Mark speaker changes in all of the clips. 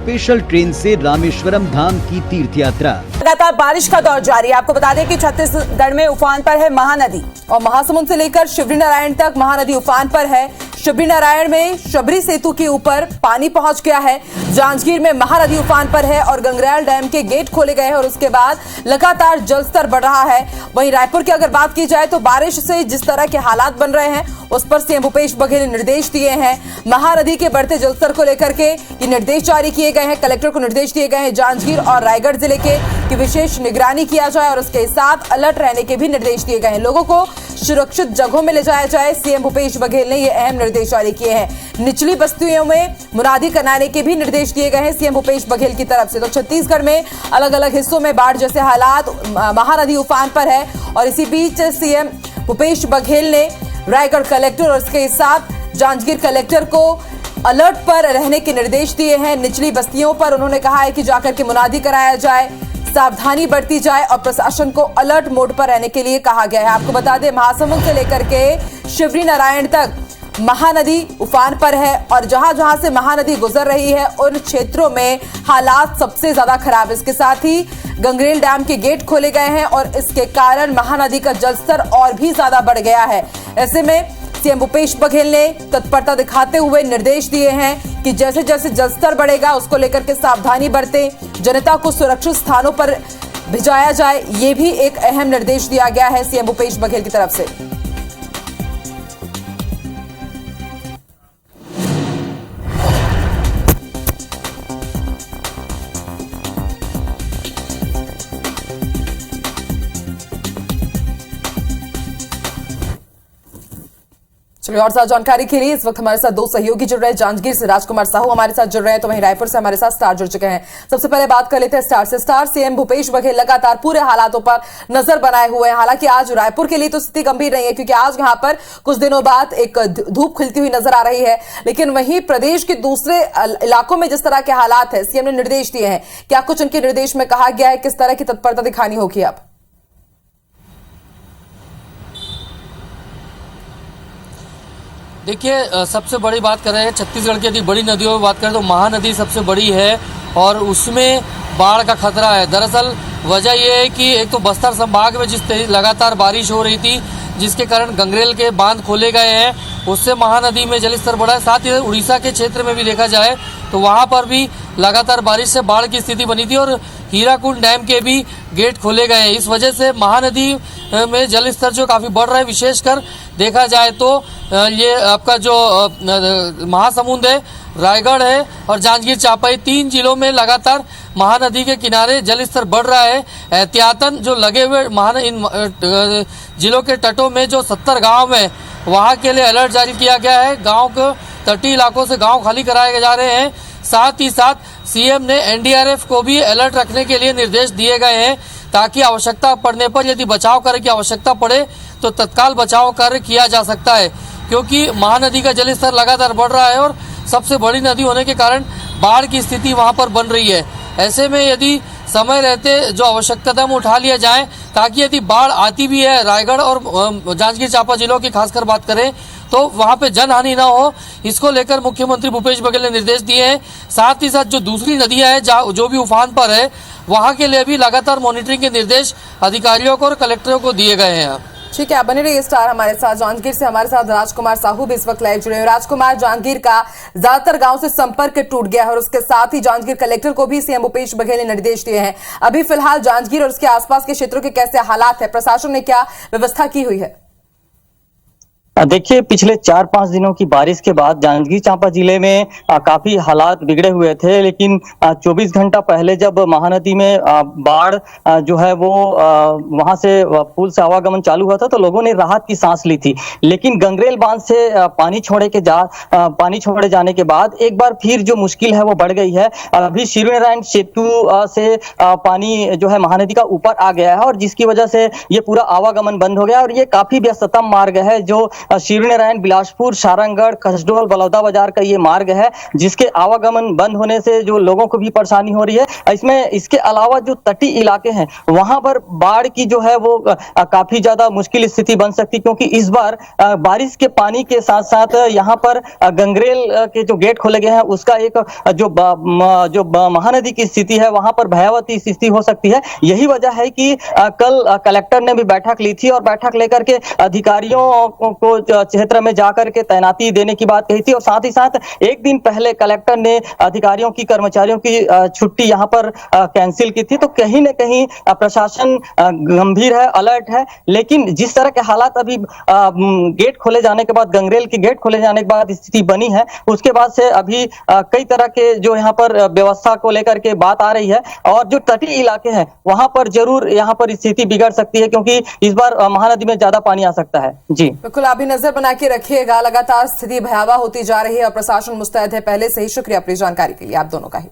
Speaker 1: Special train से रामेश्वरम धाम की तीर्थ यात्रा।
Speaker 2: लगातार बारिश का दौर जारी है। आपको बता दें कि छत्तीसगढ़ में उफान पर है महानदी और महासमुंद से लेकर शिवरीनारायण तक महानदी उफान पर है। शिवरीनारायण में शबरी सेतु के ऊपर पानी पहुंच गया है। जांजगीर में महानदी उफान पर है और गंगरेल डैम के गेट खोले गए हैं और उसके बाद लगातार जलस्तर बढ़ रहा है। वहीं रायपुर की अगर बात की जाए तो बारिश से जिस तरह के हालात बन रहे हैं उस पर सीएम भूपेश बघेल ने निर्देश दिए हैं। महानदी के बढ़ते जलस्तर को लेकर के ये निर्देश जारी किए गए हैं। कलेक्टर को निर्देश दिए गए हैं जांजगीर और रायगढ़ जिले के कि विशेष निगरानी किया जाए और उसके साथ अलर्ट रहने के भी निर्देश दिए गए हैं। लोगों को सुरक्षित जगहों में ले जाया जाए। सीएम भूपेश बघेल ने ये अहम निर्देश जारी किए हैं। निचली बस्तियों में मुनादी कराने के भी निर्देश दिए गए हैं सीएम भूपेश बघेल की तरफ से। तो छत्तीसगढ़ में अलग अलग हिस्सों में बाढ़ जैसे हालात, महानदी उफान पर है और इसी बीच सीएम भूपेश बघेल ने रायगढ़ कलेक्टर और इसके साथ जांजगीर कलेक्टर को अलर्ट पर रहने के निर्देश दिए हैं। निचली बस्तियों पर उन्होंने कहा है कि जाकर के मुनादी कराया जाए, सावधानी बरती जाए और प्रशासन को अलर्ट मोड पर रहने के लिए कहा गया है। आपको बता दें महासमुंद से लेकर के शिवरीनारायण तक महानदी उफान पर है और जहां जहां से महानदी गुजर रही है उन क्षेत्रों में हालात सबसे ज्यादा खराब। इसके साथ ही गंगरेल डैम के गेट खोले गए हैं और इसके कारण महानदी का जलस्तर और भी ज्यादा बढ़ गया है। ऐसे में सीएम भूपेश बघेल ने तत्परता दिखाते हुए निर्देश दिए हैं कि जैसे जैसे जलस्तर बढ़ेगा उसको लेकर के सावधानी बरतें, जनता को सुरक्षित स्थानों पर भिजाया जाए। ये भी एक अहम निर्देश दिया गया है सीएम भूपेश बघेल की तरफ से। चलिए और साथ जानकारी के लिए इस वक्त हमारे साथ दो सहयोगी जुड़ रहे हैं। जांजगीर से राजकुमार साहू हमारे साथ जुड़ रहे हैं तो वहीं रायपुर से हमारे साथ स्टार जुड़ चुके हैं। सबसे पहले बात कर लेते हैं स्टार से। स्टार, सीएम भूपेश बघेल लगातार पूरे हालातों पर नजर बनाए हुए हैं। हालांकि आज रायपुर के लिए तो स्थिति गंभीर नहीं है क्योंकि आज यहाँ पर कुछ दिनों बाद एक धूप खिलती हुई नजर आ रही है, लेकिन वहीं प्रदेश के दूसरे इलाकों में जिस तरह के हालात है सीएम ने निर्देश दिए हैं, क्या कुछ उनके निर्देश में कहा गया है, किस तरह की तत्परता दिखानी होगी अब?
Speaker 3: देखिए, सबसे बड़ी बात कर रहे हैं छत्तीसगढ़ की यदि बड़ी नदियों में बात करें तो महानदी सबसे बड़ी है और उसमें बाढ़ का खतरा है। दरअसल वजह यह है कि एक तो बस्तर संभाग में जिस लगातार बारिश हो रही थी जिसके कारण गंगरेल के बांध खोले गए हैं, उससे महानदी में जलस्तर बढ़ा है। साथ ही उड़ीसा के क्षेत्र में भी देखा जाए तो वहां पर भी लगातार बारिश से बाढ़ की स्थिति बनी थी और हीराकुंड डैम के भी गेट खोले गए हैं। इस वजह से महानदी में जलस्तर जो काफ़ी बढ़ रहा है। विशेषकर देखा जाए तो ये आपका जो महासमुंद है, रायगढ़ है और जांजगीर चांपा, 3 जिलों में लगातार महानदी के किनारे जलस्तर बढ़ रहा है। एहतियातन जो लगे हुए इन जिलों के तटों में जो 70 गांव हैं वहां के लिए अलर्ट जारी किया गया है। गांव को तटीय इलाकों से गांव खाली कराए जा रहे हैं। साथ ही साथ सीएम ने एनडीआरएफ को भी अलर्ट रखने के लिए निर्देश दिए गए हैं ताकि आवश्यकता पड़ने पर यदि बचाव कार्य की आवश्यकता पड़े तो तत्काल बचाव कार्य किया जा सकता है, क्योंकि महानदी का जलस्तर लगातार बढ़ रहा है और सबसे बड़ी नदी होने के कारण बाढ़ की स्थिति वहां पर बन रही है। ऐसे में यदि समय रहते जो आवश्यक कदम उठा लिया जाए ताकि यदि बाढ़ आती भी है रायगढ़ और जांजगीर चांपा जिलों की खासकर बात करें तो वहां पे जनहानि ना हो, इसको लेकर मुख्यमंत्री भूपेश बघेल ने निर्देश दिए हैं। साथ ही साथ जो दूसरी नदियां हैं जो भी उफान पर है वहां के लिए भी लगातार मॉनिटरिंग के निर्देश अधिकारियों को और कलेक्टरों को दिए गए हैं।
Speaker 2: ठीक है, बने रहिए स्टार हमारे साथ। जांजगीर से हमारे साथ राजकुमार साहू भी इस वक्त लाइव जुड़े हैं। राजकुमार, जांजगीर का ज्यादातर गांव से संपर्क टूट गया है और उसके साथ ही जांजगीर कलेक्टर को भी सीएम भूपेश बघेल ने निर्देश दिए हैं। अभी फिलहाल जांजगीर और उसके आसपास के क्षेत्रों के कैसे हालात है, प्रशासन ने क्या व्यवस्था की हुई है?
Speaker 4: देखिए, पिछले 4-5 दिनों की बारिश के बाद जांजगीर चांपा जिले में काफी हालात बिगड़े हुए थे, लेकिन 24 घंटा पहले जब महानदी में बाढ़ जो है वो वहां से पुल से आवागमन चालू हुआ था तो लोगों ने राहत की सांस ली थी। लेकिन गंगरेल बांध से पानी छोड़े जाने के बाद एक बार फिर जो मुश्किल है वो बढ़ गई है। अभी शिवरीनारायण सेतु से पानी जो है महानदी का ऊपर आ गया है और जिसकी वजह से ये पूरा आवागमन बंद हो गया और ये काफी व्यस्ततम मार्ग है जो शिवरी नारायण, बिलासपुर, सारंगगढ़, कसडोल, बलौदा बाजार का ये मार्ग है जिसके आवागमन बंद होने से जो लोगों को भी परेशानी हो रही है। इसमें इसके अलावा जो तटीय इलाके हैं वहां पर बाढ़ की जो है वो काफी ज्यादा मुश्किल स्थिति बन सकती, क्योंकि इस बार बारिश के पानी के साथ साथ यहाँ पर गंगरेल के जो गेट खोले गए हैं उसका एक जो महानदी की स्थिति है वहां पर भयावह स्थिति हो सकती है। यही वजह है कि कल कलेक्टर ने भी बैठक ली थी और बैठक लेकर के अधिकारियों को क्षेत्र में जाकर के तैनाती देने की बात कही थी, और साथ ही साथ एक दिन पहले कलेक्टर ने अधिकारियों की, कर्मचारियों की छुट्टी यहाँ पर कैंसिल की थी। तो कहीं न कहीं प्रशासन गंभीर है, अलर्ट है, लेकिन जिस तरह के हालात अभी गेट खोले जाने के बाद, गंगरेल के गेट खोले जाने के बाद स्थिति बनी है, उसके बाद से अभी कई तरह के जो यहाँ पर व्यवस्था को लेकर के बात आ रही है, और जो तटीय इलाके हैं वहां पर जरूर यहाँ पर स्थिति बिगड़ सकती है, क्योंकि इस बार महानदी में ज्यादा पानी आ सकता है। जी
Speaker 2: बिल्कुल, आप भी नजर बना के रखिएगा, लगातार स्थिति भयावह होती जा रही है और प्रशासन मुस्तैद है पहले से ही। शुक्रिया अपनी जानकारी के लिए आप दोनों का ही।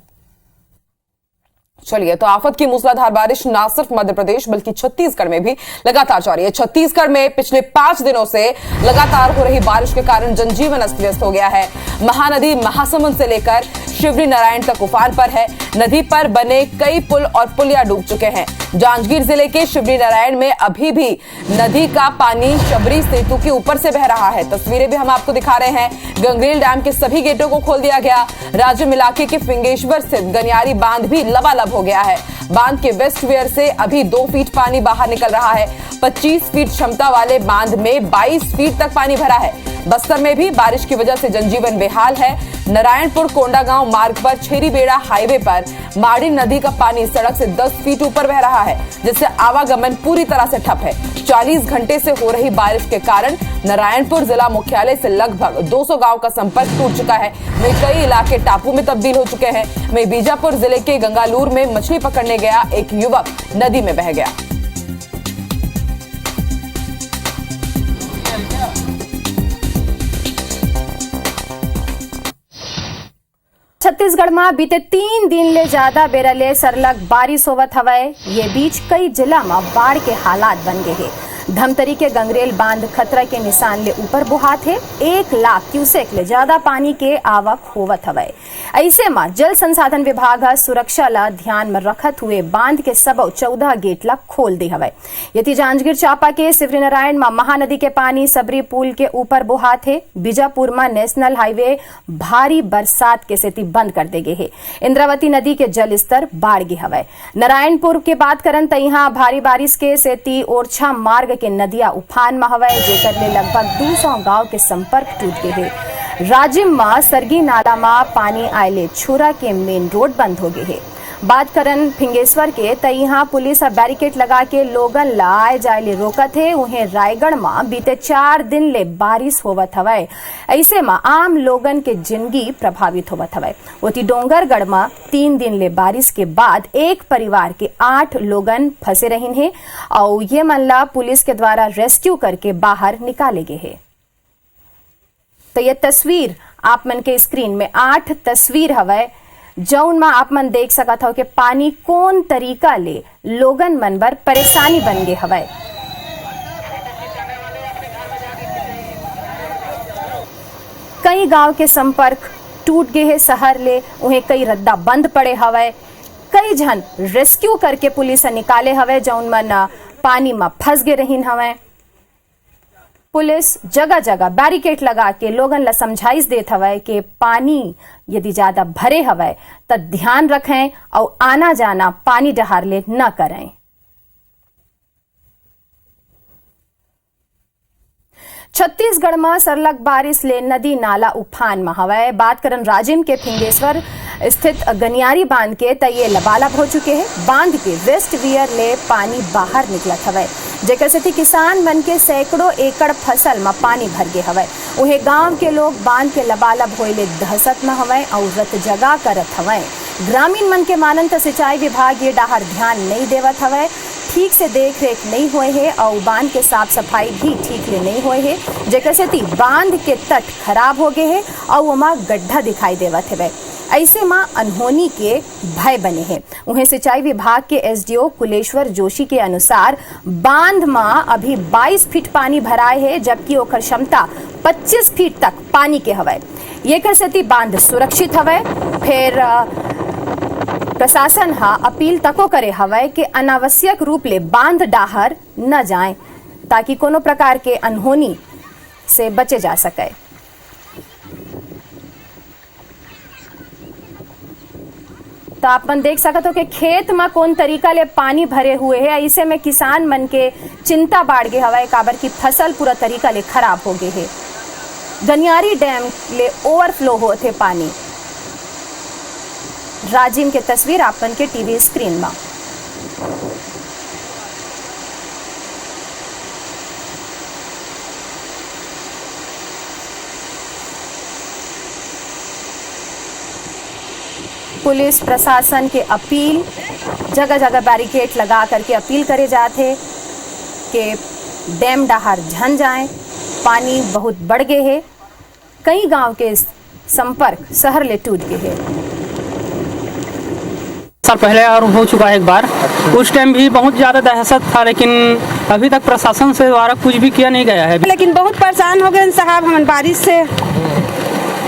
Speaker 2: चलिए, तो आफत की मूसलाधार बारिश न सिर्फ मध्य प्रदेश बल्कि छत्तीसगढ़ में भी लगातार जारी है। छत्तीसगढ़ में पिछले 5 दिनों से लगातार हो रही बारिश के कारण जनजीवन अस्त व्यस्त हो गया है। महानदी महासमुंद से लेकर शिवरी नारायण तक उफान पर है। नदी पर बने कई पुल और पुलिया डूब चुके हैं। जांजगीर जिले के शिवरी नारायण में अभी भी नदी का पानी शबरी सेतु के ऊपर से बह रहा है। तस्वीरें भी हम आपको दिखा रहे हैं। गंगरेल डैम के सभी गेटों को खोल दिया गया। राजिम इलाके के फिंगेश्वर स्थित गनियारी बांध भी लबालब हो गया है। बांध के वेस्ट वेयर से अभी 2 फीट पानी बाहर निकल रहा है। 25 फीट क्षमता वाले बांध में 22 फीट तक पानी भरा है। बस्तर में भी बारिश की वजह से जनजीवन बेहाल है। नारायणपुर कोंडागांव मार्ग पर छेरीबेड़ा हाईवे पर माड़ी नदी का पानी सड़क से 10 फीट ऊपर बह रहा है, जिससे आवागमन पूरी तरह से ठप है। 40 घंटे से हो रही बारिश के कारण नारायणपुर जिला मुख्यालय से लगभग 200 गांव का संपर्क टूट चुका है। वहीं कई इलाके टापू में तब्दील हो चुके हैं। वहीं बीजापुर जिले के गंगालूर में मछली पकड़ने गया एक युवक नदी में बह गया।
Speaker 5: छत्तीसगढ़ में बीते 3 दिन ले ज्यादा बेरा ले सरलग बारिश होवत हवय। ये बीच कई जिला में बाढ़ के हालात बन गए हैं। धमतरी के गंगरेल बांध खतरा के निशान ले ऊपर बुहात है। 1 लाख क्यूसेक ले ज्यादा पानी के आवक होवत हवय। ऐसे में जल संसाधन विभाग सुरक्षा ला ध्यान में रखत हुए बांध के सबो 14 गेट ला खोल दे हवय। यदि जांजगीर चांपा के शिवरी नारायण में महानदी के पानी सबरी पुल के ऊपर बुहात है। बीजापुर में नेशनल हाईवे भारी बरसात के सेती बंद कर दे गए है। इंद्रावती नदी के जल स्तर बाढ़ गए हवय। नारायणपुर के बात करन त इहां भारी बारिश के सेती ओरछा मार्ग के नदिया उफान में हवय, जेकर ले लगभग 200 गांव के संपर्क टूट गए हैं। राजिम में सरगी नाला में पानी आयले छुरा के मेन रोड बंद हो गए हैं। बात करन फिंगेश्वर के त इहां पुलिस बैरिकेड लगा के लोगन ला आए जाए ले रोकत है। उन्हें रायगढ़ में बीते 4 दिन ले बारिश होवत हवय। ऐसे में आम लोगन के जिंदगी प्रभावित होवत हवय। ओती डोंगरगढ़ में 3 दिन ले बारिश के बाद एक परिवार के 8 लोगन फंसे रहिन है और ये मनला पुलिस के द्वारा रेस्क्यू करके बाहर निकाले गए हैं। तो ये तस्वीर आप मन के स्क्रीन में 8 तस्वीर हवय, जौन में आप मन देख सकत हो कि पानी कौन तरीका ले लोगन मन बर परेशानी बन गए हवय। कई गांव के संपर्क टूट गए हैं शहर ले। उन्हें कई रद्दा बंद पड़े हवय। कई जन रेस्क्यू करके पुलिस निकाले हवय, जौन मन पानी में फंस गए रहिन हवय। पुलिस जगह जगह बैरिकेड लगा के लोगन ला समझाइश देत हवय कि पानी यदि ज्यादा भरे हवय तो ध्यान रखें और आना जाना पानी डहार ले न करें। छत्तीसगढ़ में सरलग बारिश ले नदी नाला उफान में हवय। बात करन राजिम के फिंगेश्वर स्थित गनियारी बांध के त ये लबालब हो चुके हैं। बांध के वेस्ट वियर ले पानी बाहर निकलत हवय, जेकर से किसान मन के सैकड़ों एकड़ फसल में पानी भर गए हवय। उन्हें गांव के लोग बांध के लबालब होइले दहशत में हवय और रत जगा करत हवय। ग्रामीण मन के मानन त सिंचाई विभाग ये डाहर ध्यान नहीं देवत हवय। ठीक से देख रेख नहीं हुए है और बांध के साफ सफाई भी ठीक ले नहीं हुए है, जेकर से बांध के तट खराब हो गए है और वहाँ गड्ढा दिखाई देवत है। ऐसे में अनहोनी के भय बने हैं। उन्हें सिंचाई विभाग के एसडीओ कुलेश्वर जोशी के अनुसार बांध में अभी 22 फीट पानी भराए है, जबकि ओकर क्षमता 25 फीट तक पानी के हवे। ये कर सेती बांध सुरक्षित हवे। फिर प्रशासन हा अपील तको करे हवे कि अनावश्यक रूप ले बांध डाहर न जाए, ताकि कोनो प्रकार के अनहोनी से बचे जा सके। तो आपन देख सकत हो कि खेत में कौन तरीका ले पानी भरे हुए है। ऐसे में किसान मन के चिंता बढ़ गए हवा, काबर की फसल पूरा तरीका ले खराब हो गए है। गनियारी डैम ले ओवरफ्लो होते पानी। राजिम के तस्वीर आपन के टीवी स्क्रीन में। पुलिस प्रशासन के अपील, जगह जगह बैरिकेड लगा करके अपील करे जाते कि डैम डहार झन जाए। पानी बहुत बढ़ गए है। कई गांव के संपर्क शहर ले टूट गए है।
Speaker 6: सर पहले और हो चुका है एक बार, उस टाइम भी बहुत ज़्यादा दहशत था, लेकिन अभी तक प्रशासन से द्वारा कुछ भी किया नहीं गया है।
Speaker 7: लेकिन बहुत परेशान हो गए साहब, हम बारिश से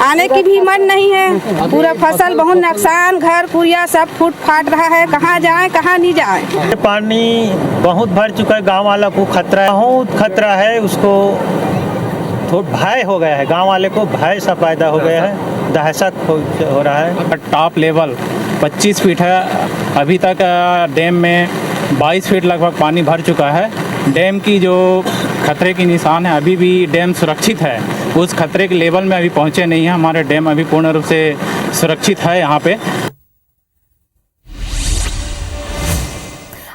Speaker 7: आने की भी मन नहीं है। पूरा फसल बहुत नुकसान, घर कुरिया सब फूट फाट रहा है। कहाँ जाए कहाँ नहीं जाए।
Speaker 8: पानी बहुत भर चुका है, गांव वाला को खतरा, बहुत खतरा है। उसको थोड़ा भय हो गया है, गांव वाले को भय सा पैदा हो गया है, दहशत हो रहा है।
Speaker 9: टॉप लेवल 25 फीट है। अभी तक डैम में 22 फीट लगभग पानी भर चुका है। डैम की जो खतरे की निशान है, अभी भी डैम सुरक्षित है, उस खतरे के लेवल में अभी पहुंचे नहीं है। हमारे डैम अभी पूर्ण रूप से सुरक्षित है यहाँ पे।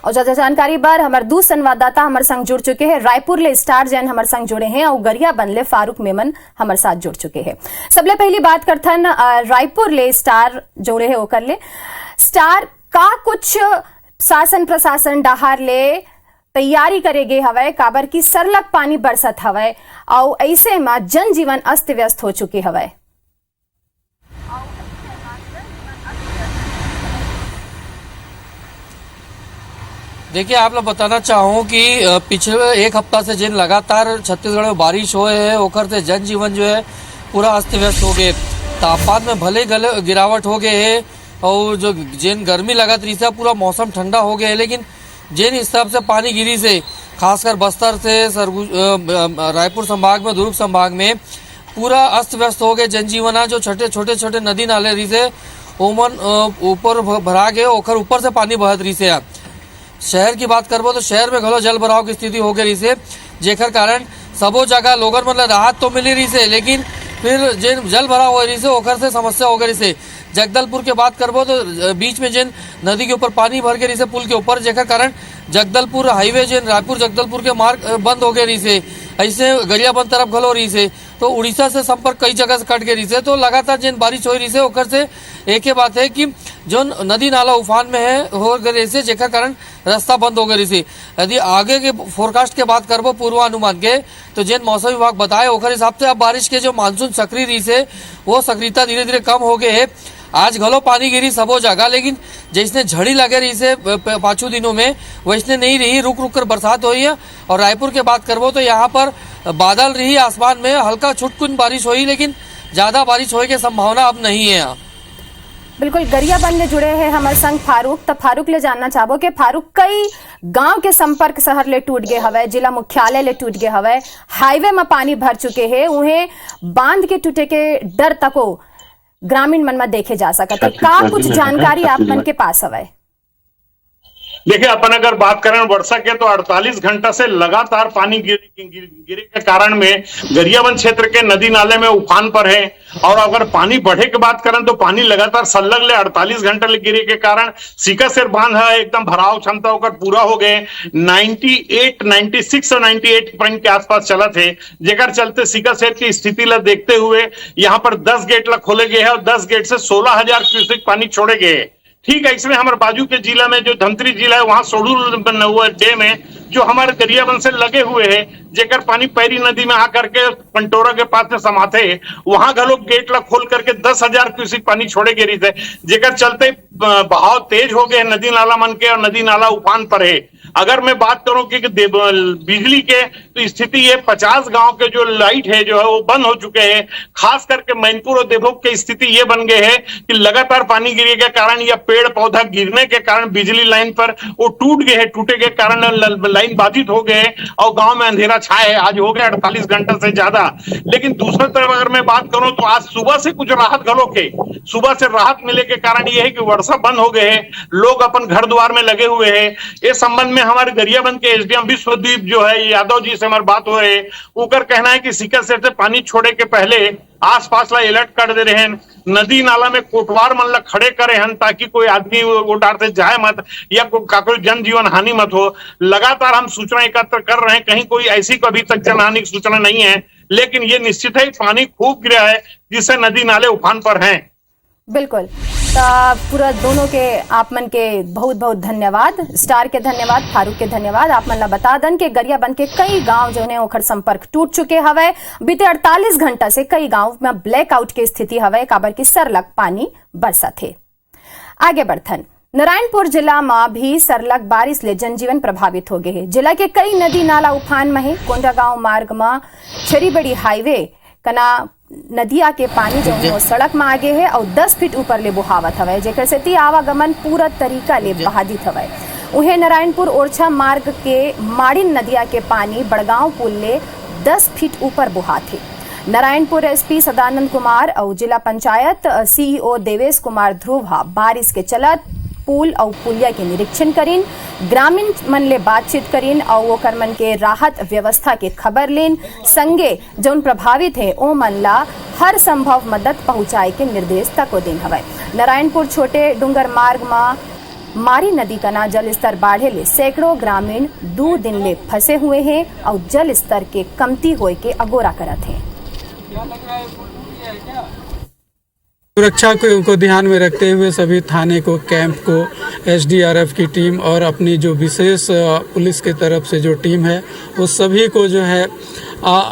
Speaker 5: और ज्यादा जानकारी बार हमारे दू संवाददाता हमारे संग जुड़ चुके हैं। रायपुर ले स्टार जैन हमारे संग जुड़े हैं और गरिया बनले फारूक मेमन हमारे साथ जुड़ चुके हैं। सबले पहली बात करथन रायपुर ले स्टार जोड़े है ओकर ले। स्टार का कुछ शासन प्रशासन डहार ले तैयारी करेगे हवे, काबर की सरलग पानी बरसत हवे और ऐसे में जनजीवन अस्त व्यस्त हो चुके हवे।
Speaker 3: देखिए, आप लोग बताना चाहूँ कि पिछले एक हफ्ता से जिन लगातार छत्तीसगढ़ में बारिश हुए है, ओकर से जनजीवन जो है पूरा अस्त व्यस्त हो गए। तापमान में भले गिरावट हो गए है और जो जिन गर्मी लगत रही से पूरा मौसम ठंडा हो गया है, लेकिन जिन हिसाब से पानी गिरी से खासकर बस्तर से रायपुर संभाग में, दुर्ग संभाग में पूरा अस्त व्यस्त हो गए जनजीवन। जो छोटे छोटे नदी नाले रही से ओमन ऊपर भरा गए, ओकर ऊपर से पानी बहत रही से। शहर की बात करबो तो शहर में घलो जल भराव की स्थिति हो गई रही से, जेकर कारण सबो जगह लोगन मतलब राहत तो मिली रही से, लेकिन फिर जिन जल भराव हो रही से ओकर से समस्या हो गई से। जगदलपुर के बात करबो तो बीच में जिन नदी के ऊपर पानी भर के रही से पुल के ऊपर, जेकर कारण जगदलपुर हाईवे जिन रायपुर जगदलपुर के मार्ग बंद हो गए रही से। ऐसे गरियाबंद तरफ घलो रही से, तो उड़ीसा से संपर्क कई जगह से कट गई रही से। तो लगातार जिन बारिश हो रही से ओकर से एक ही बात है कि जो नदी नाला उफान में है हो गए से, जेकर कारण रास्ता बंद हो गई से। यदि आगे के फोरकास्ट के बात करबो पूर्वानुमान के, तो जिन मौसम विभाग बताए ओकर हिसाब से अब बारिश के जो मानसून सक्रिय रही से वो सक्रियता धीरे धीरे कम हो गए है। आज घलो पानी गिरी सबो जगह, लेकिन जैसने झड़ी लगे रही से पाँचों दिनों में वैसने नहीं रही, रुक रुक कर बरसात हुई है। और रायपुर के बात करबो तो यहाँ पर बादल रही, आसमान में हल्का छुटकुन बारिश हुई, लेकिन ज्यादा बारिश होने की संभावना अब नहीं है यहाँ।
Speaker 5: बिल्कुल, गरियाबंद में जुड़े हैं हमारे संग फारूक। तो फारूक ले जानना चाहबो कि फारूक कई गांव के संपर्क शहर ले टूट गए हवे, जिला मुख्यालय ले टूट गए हवे, हाईवे में पानी भर चुके हैं, उन्हें बांध के टूटे के डर तको ग्रामीण मन में देखे जा सकते। का कुछ जानकारी आप मन के पास हवे?
Speaker 10: देखिए, अपन अगर बात करें वर्षा के तो 48 घंटा से लगातार पानी गिरे के कारण में गरियाबंद क्षेत्र के नदी नाले में उफान पर है। और अगर पानी बढ़े की बात करें तो पानी लगातार सलग ले 48 घंटे ले गिरे के कारण सिकासेर बांध है एकदम भराव क्षमता होकर पूरा हो गए। 96 और 98 पॉइंट के आसपास चला थे, जेकर चलते सिकासेर की स्थिति ला देखते हुए यहाँ पर 10 गेट ला खोले गए हैं और 10 गेट से 16,000 क्यूसेक पानी छोड़े गए। ठीक है, इसमें हमारे बाजू के जिला में जो धमतरी जिला है वहां सोडूल डैम है जो हमारे गरियाबंद से लगे हुए है, जेकर पानी पैरी नदी में आकर के पंटोरा के पास में समाते है। वहां घलोक गेट ला खोल करके 10,000 क्यूसिक पानी छोड़े गिरी थे, जेकर चलते बहाव तेज हो गए नदी नाला मन के और नदी नाला उफान पर है। अगर मैं बात करूं कि बिजली के तो स्थिति ये 50 गांव के जो लाइट है जो है वो बंद हो चुके हैं। खास करके मैनपुर और देवोग की स्थिति ये बन गए है कि लगातार पानी गिरने के कारण या पेड़ पौधा गिरने के कारण बिजली लाइन पर वो टूट गए हैं, टूटे के कारण लाइन बाधित हो गए और गांव में अंधेरा छाया है। आज हो गया 48 घंटा से ज्यादा। लेकिन दूसरी तरफ अगर मैं बात करूं तो आज सुबह से कुछ राहत घलो के सुबह से राहत मिले के कारण ये है कि वर्षा बंद हो गए हैं, लोग अपन घर द्वार में लगे हुए हैं। इस संबंध में हमारे गरियाबंद के एसडीएम विश्वदीप जो है यादव जी से हमारी बात हो रही है, उनका कहना है कि सिक्का सेट से पानी छोड़े के पहले आसपास ला अलर्ट कर दे रहे हैं, नदी नाला में कोटवार मन ला खड़े करे हैं ताकि कोई आदमी वो डार से जाए मत या कोई जनजीवन हानि मत हो। लगातार हम सूचना एकत्र कर रहे हैं, कहीं कोई ऐसी को अभी तक जनहानि की सूचना नहीं है, लेकिन ये निश्चित है पानी खूब गिरा है जिससे नदी नाले उफान पर हैं।
Speaker 5: बिल्कुल, पूरा दोनों के आप मन के बहुत बहुत धन्यवाद, स्टार के धन्यवाद, फारूक के धन्यवाद। आप मन ला बता दन के गरियाबंद के कई गांव जो है ओखर संपर्क टूट चुके हवे। बीते 48 घंटा से कई गांव में ब्लैकआउट की स्थिति हवे, काबर की सरलग पानी बरसा थे। आगे बढ़थन, नारायणपुर जिला में भी सरलग बारिश ले जनजीवन प्रभावित हो गए है। जिला के कई नदी नाला उफान में है। कोंडागांव मार्ग में छरीबड़ी हाईवे कना नदिया के पानी जो है सड़क में आगे है और 10 फीट ऊपर ले बुहावत हवे, जेकर से आवागमन पूरा तरीका ले बाधित हवे। उहे नारायणपुर ओरछा मार्ग के माड़िन नदिया के पानी बड़गांव पुल ले 10 फीट ऊपर बुहाथे। नारायणपुर एसपी सदानंद कुमार और जिला पंचायत सीईओ देवेश कुमार ध्रुव बारिश के चलत पुल और पुलिया के निरीक्षण करीन, ग्रामीण मन ले बातचीत करीन और वो कर मन के राहत व्यवस्था के खबर लेन, संगे जो प्रभावित है ओ मन ला हर संभव मदद पहुंचाए के निर्देश तक दिन हवे। नारायणपुर छोटे डूंगर मार्ग में मारी नदी का ना जल स्तर बाढ़े ले सैकड़ों ग्रामीण 2 दिन ले फंसे हुए हैं और जल स्तर के कमती होए के अगोरा करत हैं।
Speaker 11: सुरक्षा को ध्यान में रखते हुए सभी थाने को, कैंप को, एसडीआरएफ की टीम और अपनी जो विशेष पुलिस की तरफ से जो टीम है वो सभी को जो है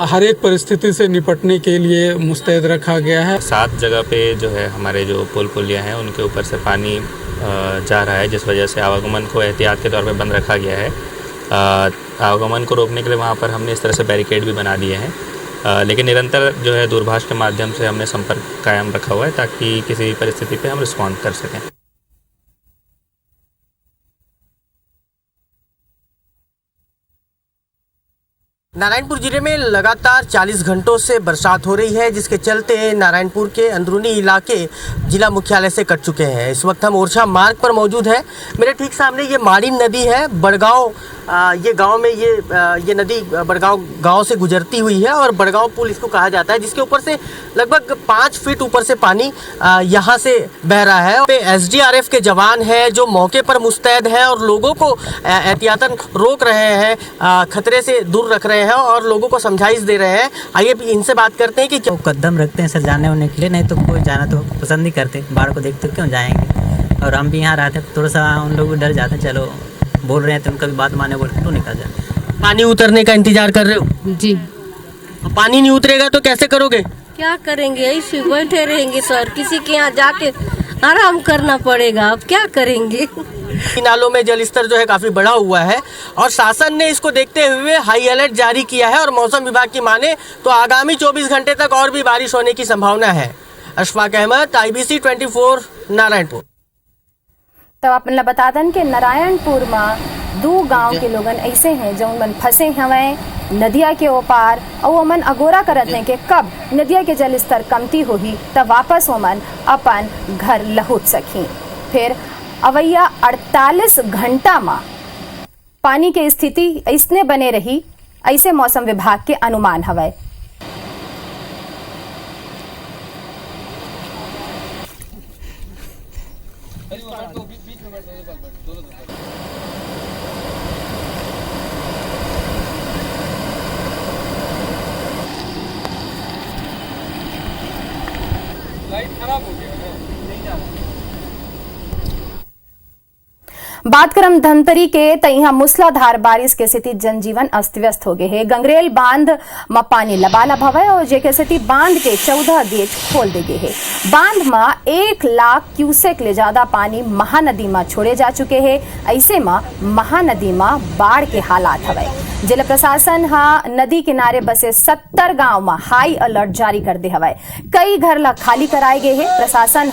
Speaker 11: हर एक परिस्थिति से निपटने के लिए मुस्तैद रखा गया है।
Speaker 12: 7 जगह पे जो है हमारे जो पुल पुलिया हैं उनके ऊपर से पानी जा रहा है, जिस वजह से आवागमन को एहतियात के तौर पे बंद रखा गया है। आवागमन को रोकने के लिए वहाँ पर हमने इस तरह से बैरिकेड भी बना दिए हैं, लेकिन निरंतर जो है दूरभाष के माध्यम से हमने संपर्क कायम रखा हुआ है ताकि किसी भी परिस्थिति पे हम रिस्पॉन्ड कर सकें।
Speaker 13: नारायणपुर जिले में लगातार 40 घंटों से बरसात हो रही है, जिसके चलते नारायणपुर के अंदरूनी इलाके जिला मुख्यालय से कट चुके हैं। इस वक्त हम ओरछा मार्ग पर मौजूद हैं। मेरे ठीक सामने ये माड़िन नदी है, बड़गांव ये गांव में ये नदी बड़गांव गांव से गुजरती हुई है और बड़गांव पुल इसको कहा जाता है, जिसके ऊपर से लगभग 5 फीट ऊपर से पानी यहां से बह रहा है। एसडीआरएफ के जवान हैं जो मौके पर मुस्तैद हैं और लोगों को एहतियातन रोक रहे हैं, खतरे से दूर रख रहे हैं और लोगों को समझाइश दे रहे हैं। आइए इनसे बात करते हैं कि
Speaker 14: क्यों कदम रखते हैं सर जाने होने के लिए, नहीं तो कोई जाना तो पसंद नहीं करते, बाढ़ को देखते क्यों जाएंगे। और हम भी यहाँ रहते थोड़ा सा उन लोग डर जाते हैं, चलो बोल रहे हैं तो उनका भी बात माने, बोल क्यों निकल जाए।
Speaker 13: पानी उतरने का इंतजार कर रहे हो?
Speaker 14: जी।
Speaker 13: पानी नहीं उतरेगा तो कैसे करोगे?
Speaker 15: क्या करेंगे, ऐसे बैठे रहेंगे सर, किसी के यहाँ जाके आराम करना पड़ेगा, अब क्या करेंगे।
Speaker 13: नालों में जलस्तर जो है काफी बढ़ा हुआ है और शासन ने इसको देखते हुए हाई अलर्ट जारी किया है और मौसम विभाग की माने तो आगामी 24 घंटे तक और भी बारिश होने की संभावना है। अशफाक अहमद, IBC 24 नारायणपुर।
Speaker 5: तो आप बता दें कि नारायणपुर में 2 गांव के लोगन ऐसे हैं जो मन फंसे हवे नदिया के ओपार और वो मन अगोरा करत हैं कि कब नदिया के जल स्तर कमती होगी तब वापस वो मन अपन घर लहुट सकें। फिर अवैया 48 घंटा में पानी की स्थिति इसने बने रही, ऐसे मौसम विभाग के अनुमान हवे। बात करम धमतरी के त यहाँ मूसलाधार बारिश के स्थिति जनजीवन अस्त व्यस्त हो गए है। गंगरेल बांध में पानी लबालब हवे और जेके स्थिति बांध के 14 गेट खोल दे गए है। बांध में 1 लाख क्यूसेक ले ज्यादा पानी महानदी में छोड़े जा चुके हैं। ऐसे में महानदी में बाढ़ के हालात हवे। जिला प्रशासन नदी किनारे बसे 70 गांव में हाई अलर्ट जारी कर दे हवे। कई घर ला खाली कराए गए हैं। प्रशासन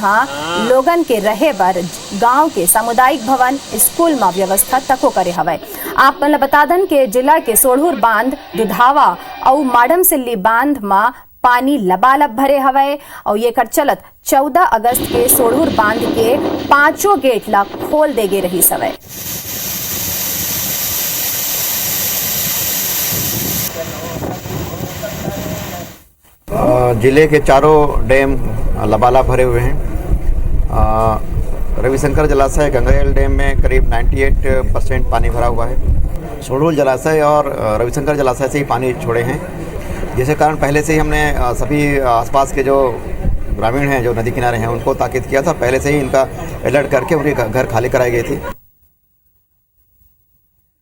Speaker 5: लोगन के रहे बर गांव के सामुदायिक भवन स्कूल में व्यवस्था तको करे हवे। आप मतलब बता दन के जिला के सोढ़ूर बांध, दुधावा और माडम सिल्ली बांध में पानी लबालब भरे हवे और ये कर चलत 14 अगस्त के सोढ़ूर बांध के 5 गेट ला खोल दे गे रही सवे।
Speaker 16: जिले के चारों डैम लबालब भरे हुए हैं। रविशंकर जलाशय गंगरेल डैम में करीब 98% पानी भरा हुआ है। सोढ़ूर जलाशय और रविशंकर जलाशय से ही पानी छोड़े हैं, जिसके कारण पहले से ही हमने सभी आसपास के जो ग्रामीण हैं जो नदी किनारे हैं उनको ताकीद किया था। पहले से ही इनका अलर्ट करके उनके घर खाली कराई गई थी।